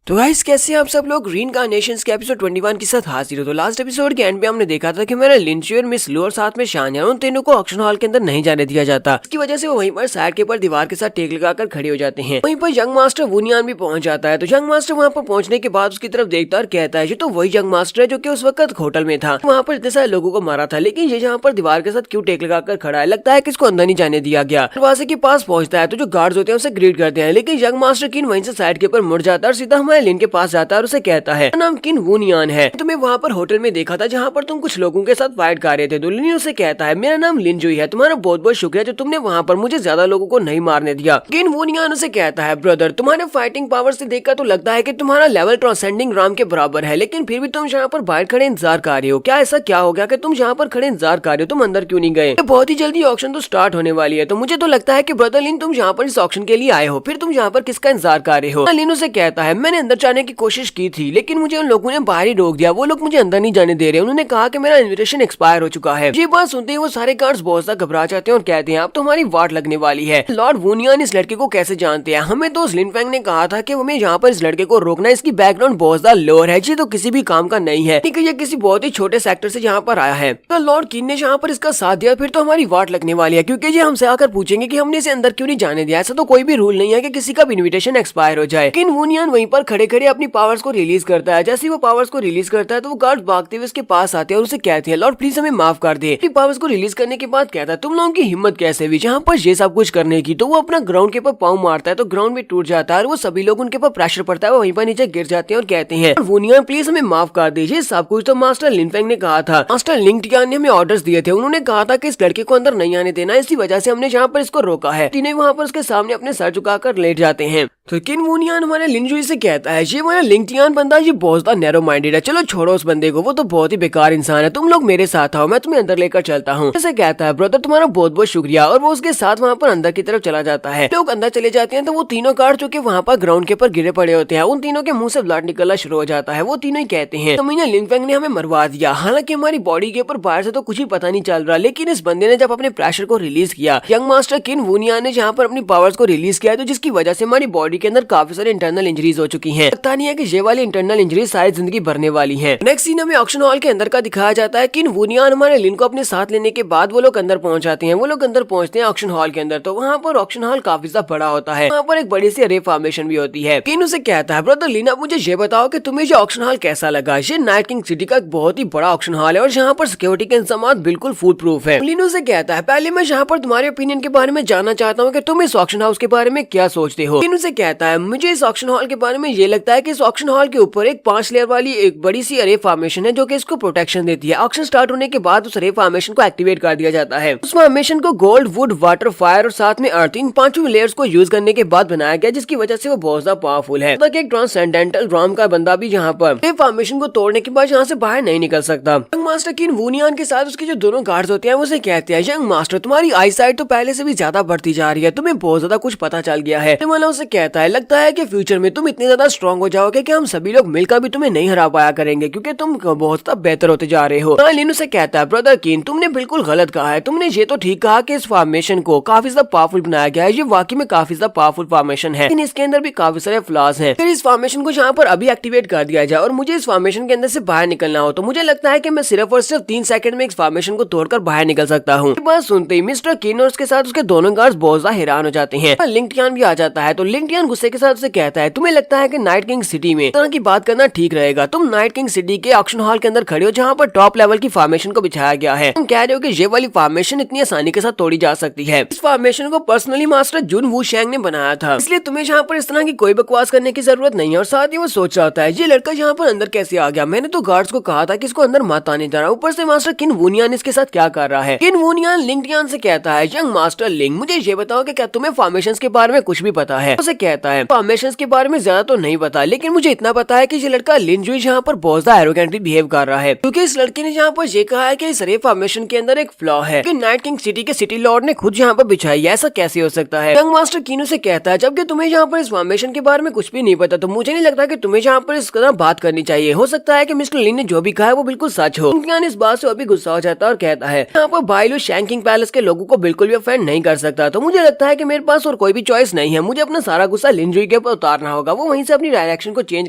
तो गाइस कैसे हैं आप सब लोग। रीइंकार्नेशंस के एपिसोड 21 के साथ हाजिर हो। तो लास्ट एपिसोड के एंड पे हमने देखा था कि मेरा लिंची और मिस लू और साथ में शानिया उन तीनों को ऑक्शन हॉल के अंदर नहीं जाने दिया जाता। इसकी वजह से वो वहीं पर साइड के ऊपर दीवार के साथ टेक लगाकर खड़े हो जाते हैं। वहीं पर यंग मास्टर वुनियान भी पहुंच जाता है। तो यंग मास्टर वहाँ पर पहुंचने के बाद उसकी तरफ देखता और कहता है, ये तो वही यंग मास्टर है जो कि उस वक्त होटल में था, वहाँ पर इतने सारे लोगों को मारा था, लेकिन ये यहाँ पर दीवार के साथ क्यों टेक लगाकर खड़ा है। लगता है कि इसको अंदर नहीं जाने दिया गया। दरवाजे के पास पहुंचता है तो जो गार्ड्स होते हैं उसे ग्रीट करते हैं, लेकिन यंग मास्टर किन वहीं से साइड के ऊपर मुड़ जाता है और सीधा हमारे लिन के पास जाता है और उसे कहता है, नाम किन वुनियान है, तुम्हें वहाँ पर होटल में देखा था जहाँ पर तुम कुछ लोगों के साथ फाइट कर रहे थे। तो लिन उसे कहता है, मेरा नाम लिनजुई है, तुम्हारा बहुत बहुत शुक्रिया जो तुमने वहाँ पर मुझे ज्यादा लोगों को नहीं मारने दिया। किन वुनियान उसे कहता है, ब्रदर तुम्हारे फाइटिंग पावर से देखकर तो लगता है कि तुम्हारा लेवल ट्रांसेंडिंग राम के बराबर है, लेकिन फिर भी तुम यहाँ पर बाहर खड़े इंतजार कर रहे हो। क्या ऐसा क्या हो गया कि तुम यहाँ पर खड़े इंतजार कर रहे हो, तुम अंदर क्यों नहीं गए? बहुत ही जल्दी ऑक्शन तो स्टार्ट होने वाली है, तो मुझे तो लगता है कि ब्रदर लिन तुम यहाँ पर इस ऑक्शन के लिए आए हो, फिर तुम यहाँ पर किसका इंतजार कर रहे हो? लिन उसे कहता है, मैंने अंदर जाने की कोशिश की थी, लेकिन मुझे उन लोगों ने बाहर ही रोक दिया। वो लोग मुझे अंदर नहीं जाने दे रहे। उन्होंने कहा कि मेरा इनविटेशन एक्सपायर हो चुका है। ये बात सुनते ही वो सारे गार्ड्स बहुत ज्यादा घबरा जाते हैं और कहते हैं, अब तो हमारी वाट लगने वाली है। लॉर्ड वुनियान इस लड़के को कैसे जानते हैं? हमें तो लिन फेंग ने कहा था कि हमें यहाँ पर इस लड़के को रोकना है, इसकी बैकग्राउंड बहुत ज्यादा लोअर है, ये तो किसी भी काम का नहीं है, ठीक है, ये किसी बहुत ही छोटे सेक्टर से यहाँ पर आया है। तो लॉर्ड किन ने यहाँ पर इसका साथ दिया, फिर तो हमारी वाट लगने वाली है, क्योंकि ये हमसे आकर पूछेंगे कि हमने इसे अंदर क्यों नहीं जाने दिया। ऐसा तो कोई भी रूल नहीं है कि किसी का भी इन्विटेशन एक्सपायर हो जाए। किन वुनियान वहीं पर खड़े खड़े अपनी पावर्स को रिलीज करता है। जैसे वो पावर्स को रिलीज करता है तो वो गार्ड भागते हुए उसके पास आते हैं और उसे कहते हैं, लॉर्ड प्लीज हमें माफ कर दे। अपनी पावर्स को रिलीज करने के बाद कहता है, तुम लोगों की हिम्मत कैसे हुई यहाँ पर ये सब कुछ करने की? तो वो अपना ग्राउंड के ऊपर पाँव मारता है तो ग्राउंड भी टूट जाता है और वो सभी लोग उनके ऊपर प्रेशर पड़ता है, वो वहीं पर नीचे गिर जाते हैं और कहते हैं, वुनियान प्लीज हमें माफ कर दीजिए, सब कुछ तो मास्टर लिन फेंग ने कहा था। मास्टर लिंगटियान ने हमें ऑर्डर्स दिए थे, उन्होंने कहा था कि इस लड़के को अंदर नहीं आने देना, इसी वजह से हमने यहाँ पर इसको रोका है। तीनों वहाँ पर उसके सामने अपने सर झुकाकर लेट जाते हैं। तो किन वुनियान हमारे लिनजुई से कहता है, ये हमारा लिंगटियान बंदा ये बहुत ज्यादा नैरो माइंडेड है, चलो छोड़ो उस बंदे को, वो तो बहुत ही बेकार इंसान है, तुम लोग मेरे साथ आओ, मैं तुम्हें अंदर लेकर चलता हूँ। ऐसे कहता है, ब्रदर तुम्हारा बहुत बहुत शुक्रिया, और वो उसके साथ वहाँ पर अंदर की तरफ चला जाता है। लोग अंदर चले जाते हैं तो वो तीनों गार्ड जो कि वहाँ पर ग्राउंड के ऊपर गिरे पड़े होते हैं, उन तीनों के मुंह से ब्लड निकलना शुरू हो जाता है। वो तीनों ही कहते हैं, तो मैंने लिन फेंग ने हमें मरवा दिया, हालांकि हमारी बॉडी के ऊपर बाहर से तो कुछ ही पता नहीं चल रहा, लेकिन इस बंदे ने जब अपने प्रेशर को रिलीज किया, यंग मास्टर किन वुनियान ने जहाँ पर अपनी पावर्स को रिलीज किया, तो जिसकी वजह से हमारी बॉडी के अंदर काफी सारे इंटरनल इंजरीज हो चुकी हैं। लगता नहीं है कि ये वाली इंटरनल इंजरीज सारी जिंदगी भरने वाली हैं। नेक्स्ट सीन हमें ऑक्शन हॉल के अंदर का दिखाया जाता है। किन वुनियान हमारे लिन को अपने साथ लेने के बाद वो लोग अंदर पहुंच जाते हैं। वो लोग अंदर पहुंचते हैं ऑक्शन हॉल के अंदर, तो वहाँ पर ऑक्शन हॉल काफी ज्यादा बड़ा होता है, वहाँ पर एक बड़ी सी अरे फॉर्मेशन भी होती है। किन उसे कहता है, ब्रदर लिन आप मुझे ये बताओ कि तुम्हें ये ऑक्शन हॉल कैसा लगा? ये नाइट किंग सिटी का बहुत ही बड़ा ऑक्शन हॉल है और यहाँ पर सिक्योरिटी के इंतजाम बिल्कुल फुल प्रूफ है। लिन उसे कहता है, पहले मैं यहाँ पर तुम्हारे ओपिनियन के बारे में जानना चाहता हूँ कि तुम इस ऑक्शन हाउस के बारे में क्या सोचते हो। किन उसे कहता है, मुझे इस ऑक्शन हॉल के बारे में ये लगता है कि इस ऑक्शन हॉल के ऊपर एक 5 लेयर वाली एक बड़ी सी अरे फॉर्मेशन है जो कि इसको प्रोटेक्शन देती है। ऑक्शन स्टार्ट होने के बाद उस अरे फॉर्मेशन को एक्टिवेट कर दिया जाता है। उस फॉर्मेशन को गोल्ड, वुड, वाटर, फायर और साथ में अर्थ, इन 5 लेयर्स को यूज करने के बाद बनाया गया, जिसकी वजह से वो बहुत ज्यादा पावरफुल है। एक ट्रांसेंडेंटल राम का बंदा भी यहाँ पर फॉर्मेशन को तोड़ने के बाद यहाँ से बाहर नहीं निकल सकता। यंग मास्टर किन वुनियान के साथ उसके जो दोनों गार्ड्स होते हैं उसे कहते हैं, यंग मास्टर तुम्हारी आई साइट तो पहले से भी ज्यादा बढ़ती जा रही है, तुम्हें बहुत ज्यादा कुछ पता चल गया है। वाला उसे कहता है, लगता है कि फ्यूचर में तुम इतने ज्यादा स्ट्रॉन्ग हो जाओगे कि हम सभी लोग मिलकर भी तुम्हें नहीं हरा पाया करेंगे, क्योंकि तुम बहुत ज्यादा बेहतर होते जा रहे हो। लिन उसे कहता है, ब्रदर किन तुमने बिल्कुल गलत कहा है, तुमने ये तो ठीक कहा कि इस फॉर्मेशन को काफी ज्यादा पावरफुल बनाया गया है, ये वाकई में काफी ज्यादा पावरफुल फॉर्मेशन है, लेकिन इसके अंदर भी काफी सारे फ्लॉज हैं। फिर इस फॉर्मेशन को यहाँ पर अभी एक्टिवेट कर दिया जाए और मुझे इस फॉर्मेशन के अंदर से बाहर निकलना हो, तो मुझे लगता है कि मैं सिर्फ और सिर्फ 3 सेकंड में इस फॉर्मेशन को तोड़कर बाहर निकल सकता हूँ। बात सुनते ही मिस्टर किन और उसके साथ उसके दोनों गार्ड्स बहुत ज्यादा हैरान हो जाते हैं। लिंगटियान भी आ जाता है, तो लिंगटियान गुस्से के साथ उसे कहता है, तुम्हें लगता है कि नाइट किंग सिटी में तरह की बात करना ठीक रहेगा? तुम नाइट किंग सिटी के ऑक्शन हॉल के अंदर खड़े हो जहाँ पर टॉप लेवल की फॉर्मेशन को बिछाया गया है, तुम कह रहे हो कि ये वाली फॉर्मेशन इतनी आसानी के साथ तोड़ी जा सकती है? इस फॉर्मेशन को पर्सनली मास्टर जुन वू शेंग ने बनाया था, इसलिए तुम्हें यहाँ पर इस तरह की कोई बकवास करने की जरूरत नहीं है। और साथ ही वो सोच रहा होता है, ये लड़का यहाँ पर अंदर कैसे आ गया? मैंने तो गार्ड्स को कहा था कि इसको अंदर मत आने देना। ऊपर से मास्टर किन वुनियान इसके साथ क्या कर रहा है? किन वुनियान लिंगटियान से कहता है, यंग मास्टर लिंग मुझे ये बताओ कि क्या तुम्हें फॉर्मेशंस के बारे में कुछ भी पता है? उसे कहता है, फॉर्मेशंस के बारे में ज्यादा तो नहीं पता, लेकिन मुझे इतना पता है कि ये लड़का लिनजुई यहाँ पर बहुत ज्यादा एरोगेंटली बिहेव कर रहा है, क्योंकि इस लड़के ने यहाँ पर ये कहा है कि इस रे फॉर्मेशन के अंदर एक फ्लॉ है कि नाइट किंग सिटी के सिटी लॉर्ड ने खुद यहाँ पर बिछाई है। ऐसा कैसे हो सकता है? यंग मास्टर किनू से कहता है, जबकि तुम्हें यहाँ पर इस फॉर्मेशन के बारे में कुछ भी नहीं पता, तो मुझे नहीं लगता कि तुम्हें यहाँ पर इस कदर बात करनी चाहिए। हो सकता है कि मिस्टर लिन ने जो भी कहा है वो बिल्कुल सच हो। इस बात से अभी गुस्सा हो जाता है और कहता है, यहाँ पर बाइलू शैंकिंग पैलेस के लोगों को बिल्कुल भी ऑफेंड नहीं कर सकता, तो मुझे लगता है कि मेरे पास और कोई भी चॉइस नहीं है, मुझे अपना सारा गुस्सा गुस्सा लिंजुई के ऊपर उतारना होगा। वो वहीं से अपनी डायरेक्शन को चेंज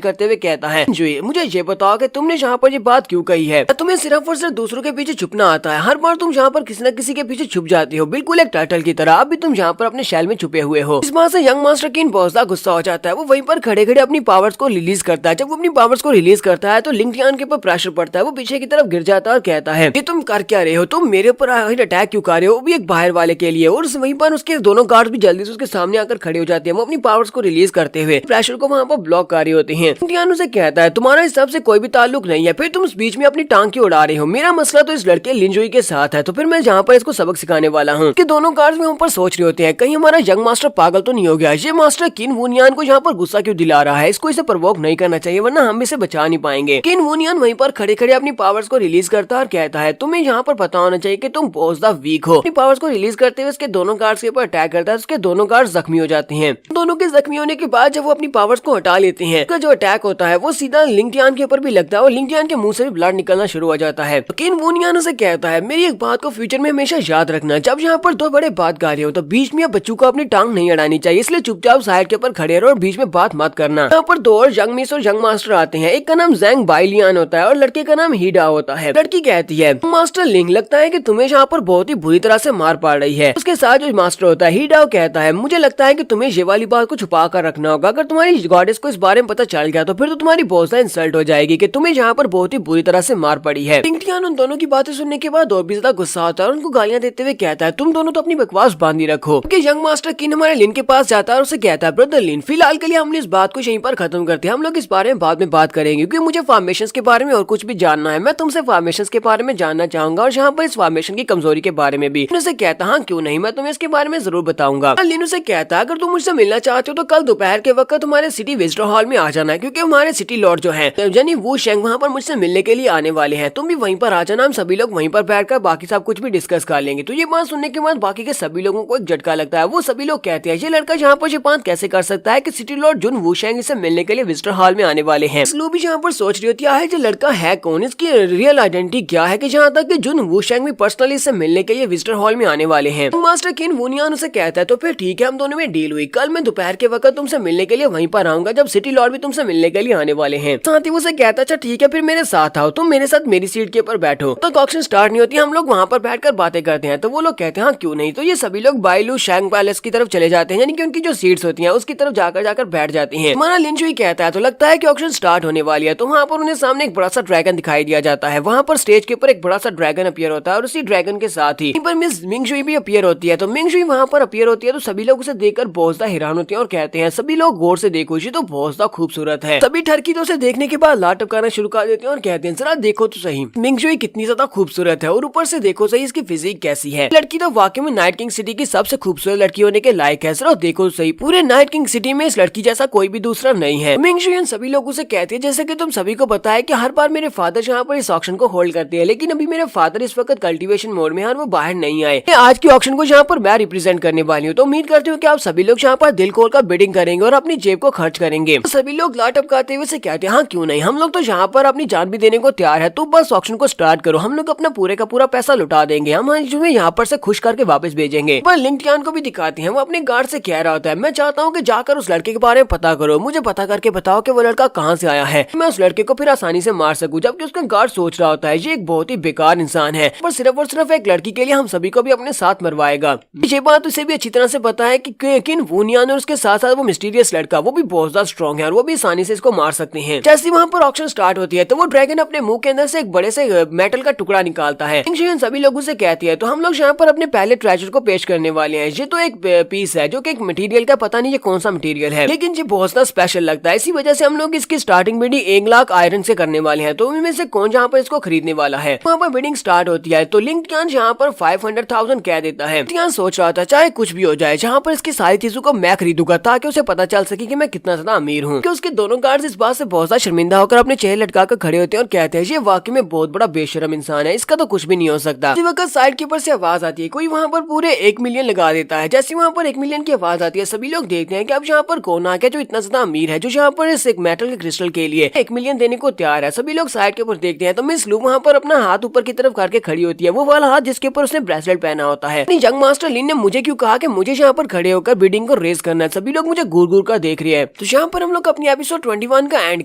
करते हुए कहता है, लिंजुई मुझे ये बताओ कि तुमने यहाँ पर ये बात क्यों कही है? तुम्हें सिर्फ और सिर्फ दूसरों के पीछे छुपना आता है। हर बार तुम यहाँ पर किसी न किसी के पीछे छुप जाती हो, बिल्कुल एक टर्टल की तरह। अब भी तुम यहाँ पर अपने शैल में छुपे हुए हो। इस बात से यंग मास्टर किन बहुत ज्यादा गुस्सा हो जाता है। वो वहीं पर खड़े खड़े अपनी पावर्स को रिलीज करता है। जब वो अपनी पावर्स को रिलीज करता है तो लिंग टियान के ऊपर प्रेशर पड़ता है। वो पीछे की तरफ गिर जाता है और कहता है, ये तुम कर क्या रहे हो? तुम मेरे ऊपर अटैक क्यों कर रहे हो? वो भी एक बाहर वाले के लिए। और वहीं पर उसके दोनों गार्ड्स भी जल्दी से उसके सामने आकर खड़े हो जाते हैं। वो अपनी पावर्स को रिलीज करते हुए प्रेशर को वहाँ पर ब्लॉक कर रहे होते हैं। टियान उसे कहता है, तुम्हारा इस सब से कोई भी ताल्लुक नहीं है, फिर तुम इस बीच में अपनी टांग क्यों उड़ा रहे हो? मेरा मसला तो इस लड़के लिंजुई के साथ है, तो फिर मैं जहाँ पर इसको सबक सिखाने वाला हूँ। कि दोनों गार्ड्स वहाँ पर सोच रहे होते हैं, कहीं हमारा यंग मास्टर पागल तो नहीं हो गया? ये मास्टर किन वुनियान को यहाँ पर गुस्सा क्यों दिला रहा है? इसको इसे प्रवोक नहीं करना चाहिए, वरना हम इसे बचा नहीं पाएंगे। किन वुनियान वहीं पर खड़े खड़े अपनी पावर्स को रिलीज करता है और कहता है, तुम्हें यहाँ पर पता होना चाहिए कि तुम बहुत ज्यादा वीक हो। अपनी पावर्स को रिलीज करते हुए उसके दोनों गार्ड्स के ऊपर अटैक करता है। उसके दोनों गार्ड्स जख्मी हो जाते हैं। दोनों के जख्मी होने के बाद जब वो अपनी पावर्स को हटा लेते हैं, उसका जो अटैक होता है वो सीधा लिंग टियान के ऊपर भी लगता है और लिंग टियान के मुंह से भी ब्लड निकलना शुरू हो जाता है। किन वुनियान उसे कहता है, मेरी एक बात को फ्यूचर में हमेशा याद रखना, जब यहाँ पर दो बड़े बात गा रहे हो तो बीच में बच्चों को अपनी टांग नहीं अड़ानी चाहिए, इसलिए चुपचाप साइड के ऊपर खड़े रहो और बीच में बात मत करना। यहाँ पर दो और यंग मिस और यंग मास्टर आते हैं। एक का नाम जैंग बाइलियान होता है और लड़के का नाम हीडा होता है। लड़की कहती है, मास्टर लिंग, लगता है कि तुम्हें यहाँ पर बहुत ही बुरी तरह से मार पड़ रही है। उसके साथ जो मास्टर होता है हीडा कहता है, मुझे लगता है कि तुम्हें ये वाली बात को छुपा कर रखना होगा। अगर तुम्हारी गॉडेस को इस बारे में पता चल गया तो फिर तो तुम्हारी बहुत ज्यादा इंसल्ट हो जाएगी कि तुम्हें यहाँ पर बहुत ही बुरी तरह से मार पड़ी है। लिंग टियान उन दोनों की बातें सुनने के बाद और भी ज्यादा गुस्सा होता है और उनको गालियां देते हुए कहता है, तुम दोनों तो अपनी बकवास बांधी रखो। क्योंकि यंग मास्टर किन हमारे लिन के पास जाता है और उसे कहता है, ब्रदर लिन, फिलहाल के लिए हमने इस बात को यहीं पर खत्म करते हैं, हम लोग इस बारे में बाद में बात करेंगे, क्योंकि मुझे फॉर्मेशंस के बारे में और कुछ भी जानना है। मैं तुमसे फॉर्मेशंस के बारे में जानना चाहूंगा और यहाँ पर इस फॉर्मेशन की कमजोरी के बारे में भी। उसे कहता, हाँ क्यों नहीं, मैं तुम्हें इसके बारे में जरूर बताऊंगा। लिन उसे कहता है, अगर तुम मुझसे मिलना चाहते हो तो कल दोपहर के वक्त तुम्हारे सिटी विजिटर हॉल में आ जाना है, क्योंकि हमारे सिटी लॉर्ड जो है यानी वो शेंग वहाँ पर मुझसे मिलने के लिए आने वाले हैं। तुम भी वहीं पर आ जाना, हम सभी लोग वहीं पर बैठकर बाकी सब कुछ भी डिस्कस कर लेंगे। तो ये बात सुनने के बाद बाकी के सभी लोगों को एक झटका लगता है। वो सभी लोग कहते हैं, ये लड़का यहाँ पर ये बात कैसे कर सकता है कि सिटी लॉर्ड जुन वूशेंग इसे मिलने के लिए विजिटर हॉल में आने वाले हैं। स्लू भी यहाँ पर सोच रही होती है, ये लड़का है कौन, इसकी रियल आइडेंटिटी क्या है कि यहाँ तक कि जुन वूशेंग भी पर्सनली इससे मिलने के लिए विजिटर हॉल में आने वाले हैं। मास्टर किन वुनियान उसे कहता है, तो फिर ठीक है, हम दोनों में डील हुई, कल मैं दोपहर के वक्त तुमसे मिलने के लिए वहीं पर आऊंगा जब सिटी लॉर्ड भी तुमसे मिलने के लिए आने वाले हैं। साथ ही उसे कहता, अच्छा ठीक है, फिर मेरे साथ आओ, तुम मेरे साथ मेरी सीट के ऊपर बैठो। तो ऑक्शन स्टार्ट नहीं होती, हम लोग वहाँ पर बैठकर बातें करते हैं। तो वो लोग कहते हैं, हाँ क्यों नहीं। तो ये सभी लोग बाइलू शैंग पैलेस की तरफ चले जाते हैं, यानी कि उनकी जो सीट्स होती हैं उसकी तरफ जाकर बैठ जाती हैं। हमारा लिंजुई कहता है, तो लगता है कि ऑक्शन स्टार्ट होने वाली है। तो वहाँ पर उन्हें सामने एक बड़ा सा ड्रैगन दिखाई दिया जाता है। वहाँ पर स्टेज के ऊपर एक बड़ा सा ड्रैगन अपीयर होता है और उसी ड्रैगन के साथ ही पर मिस मिंगजुई भी अपीयर होती है। तो मिंगजुई वहाँ पर अपीयर होती है तो सभी लोग उसे देखकर बहुत ज्यादा हैरान होते हैं और कहते हैं, सभी लोग गौर से देखो, ये तो बहुत ज्यादा खूबसूरत है। सभी ठरकी तो उसे देखने के बाद लाट टपकाना शुरू कर देते हैं और कहते हैं, जरा देखो तो सही, मिंगजुई कितनी ज्यादा खूबसूरत है और ऊपर से देखो सही इसकी फिजिक कैसी है। लड़की तो वाकई में नाइट किंग सिटी की सबसे खूबसूरत लड़की होने के लायक है। जरा देखो तो सही, पूरे नाइट किंग सिटी में इस लड़की जैसा कोई भी दूसरा नहीं है। मिंगजुई सभी लोग उसे कहते हैं, जैसे कि तुम सभी को पता है कि हर बार मेरे फादर यहाँ पर इस ऑक्शन को होल्ड करते हैं, लेकिन अभी मेरे फादर इस वक्त कल्टीवेशन मोड में है और वो बाहर नहीं आए। आज की ऑक्शन को यहाँ पर मैं रिप्रेजेंट करने वाली हूँ, तो उम्मीद करती हूँ कि आप सभी लोग यहाँ पर दिल खोल कर बिडिंग करेंगे और अपनी जेब को खर्च करेंगे। तो सभी लोग लाट टपकाते हुए से कहते हैं, हाँ क्यों नहीं, हम लोग तो यहाँ पर अपनी जान भी देने को तैयार है, तो बस ऑक्शन को स्टार्ट करो, हम लोग अपना पूरे का पूरा पैसा लुटा देंगे, हम तुम्हें यहाँ पर से खुश करके वापस भेजेंगे। पर लिंग टियान को भी दिखाते हैं, वो अपने गार्ड से कह रहा होता है, मैं चाहता हूँ कि जाकर उस लड़के के बारे में पता करो, मुझे पता करके बताओ कि वो लड़का कहाँ से आया है, मैं उस लड़के को फिर आसानी से मार सकूं। जबकि उसका गार्ड सोच रहा होता है, ये एक बहुत ही बेकार इंसान है, पर सिर्फ और सिर्फ एक लड़की के लिए हम सभी को भी अपने साथ मरवाएगा। ये बात उसे भी अच्छी तरह से पता है कि किन वुनियान और उसके साथ साथ वो मिस्टीरियस लड़का वो भी बहुत ज्यादा स्ट्रॉन्ग है और वो भी आसानी से इसको मार सकते हैं। जैसे वहाँ पर ऑक्शन स्टार्ट होती है तो वो ड्रैगन अपने मुंह के अंदर से एक बड़े से मेटल का टुकड़ा निकालता है। सभी लोगों से कहती है, तो हम लोग यहाँ पर अपने पहले ट्रेजर को पेश करने वाले हैं। ये तो एक पीस है जो कि एक मटेरियल का पता नहीं ये कौन सा मटेरियल है, लेकिन ये बहुत ज्यादा स्पेशल लगता है, इसी वजह से हम लोग इसकी स्टार्टिंग बिडिंग 1 लाख आयरन से करने वाले हैं। तो उनमें से कौन जहाँ पर इसको खरीदने वाला है, वहाँ पर बिडिंग स्टार्ट होती है। तो लिंग टियान यहाँ पर 500,000 कह देता है। टियान सोच रहा था चाहे कुछ भी हो जाए, जहाँ पर इसकी सारी चीजों को मैं खरीदूंगा ताकि उसे पता चल सके कि मैं कितना ज्यादा अमीर हूँ। उसके दोनों गार्ड्स इस बात से बहुत ज्यादा शर्मिंदा होकर अपने चेहरे लटका कर खड़े होते हैं और कहते हैं, ये वाकई में बहुत बड़ा बेशरम इंसान है, इसका तो कुछ भी नहीं हो सकता। इसी वक्त साइड के ऊपर से आवाज आती है, कोई वहाँ पर पूरे 1 मिलियन लगा देता है। जैसे वहाँ पर 1 मिलियन की आवाज आती है, सभी लोग देखते हैं कि अब यहाँ पर कौन आ गया जो इतना ज्यादा अमीर है, जो यहाँ पर इस एक मेटल के क्रिस्टल के लिए 1 मिलियन देने को तैयार है। सभी लोग साइड के ऊपर देखते हैं तो मिस लू वहाँ पर अपना हाथ ऊपर की तरफ करके खड़ी होती है, वो वाला हाथ जिसके ऊपर उसने ब्रेसलेट पहना होता है। यंग मास्टर लिन ने मुझे क्यों कहा कि मुझे यहाँ पर खड़े होकर बिडिंग को रेज करना है। सभी लोग मुझे घूर घूर कर देख रहे हैं। तो यहाँ पर हम लोग अपनी एपिसोड 21 का एंड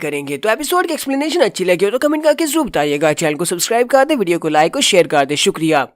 करेंगे। तो एपिसोड की एक्सप्लेनेशन अच्छी लगी हो तो कमेंट करके जरूर बताइएगा। चैनल को सब्सक्राइब कर दे, वीडियो को लाइक और शेयर कर दे। शुक्रिया।